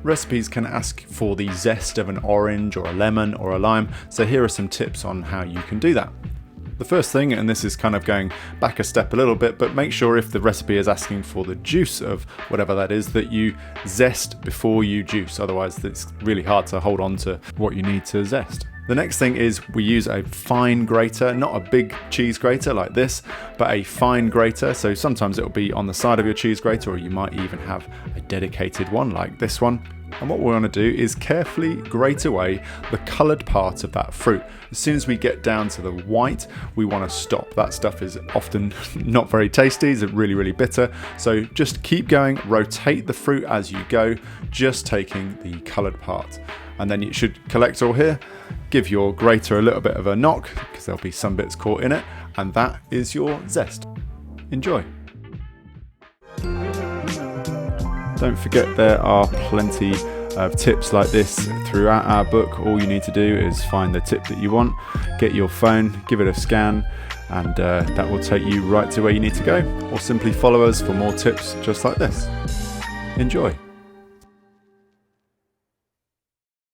Recipes can ask for the zest of an orange or a lemon or a lime, so here are some tips on how you can do that. The first thing, and this is kind of going back a step a little bit, but make sure if the recipe is asking for the juice of whatever that is, that you zest before you juice, otherwise it's really hard to hold on to what you need to zest. The next thing is we use a fine grater, not a big cheese grater like this, but a fine grater. So sometimes it'll be on the side of your cheese grater, or you might even have a dedicated one like this one. And what we want to do is carefully grate away the coloured part of that fruit. As soon as we get down to the white, we want to stop. That stuff is often not very tasty, it's really, really bitter. So just keep going, rotate the fruit as you go, just taking the coloured part. And then you should collect all here, give your grater a little bit of a knock, because there'll be some bits caught in it, and that is your zest. Enjoy. Don't forget there are plenty of tips like this throughout our book. All you need to do is find the tip that you want, get your phone, give it a scan, and that will take you right to where you need to go, or simply follow us for more tips just like this. Enjoy.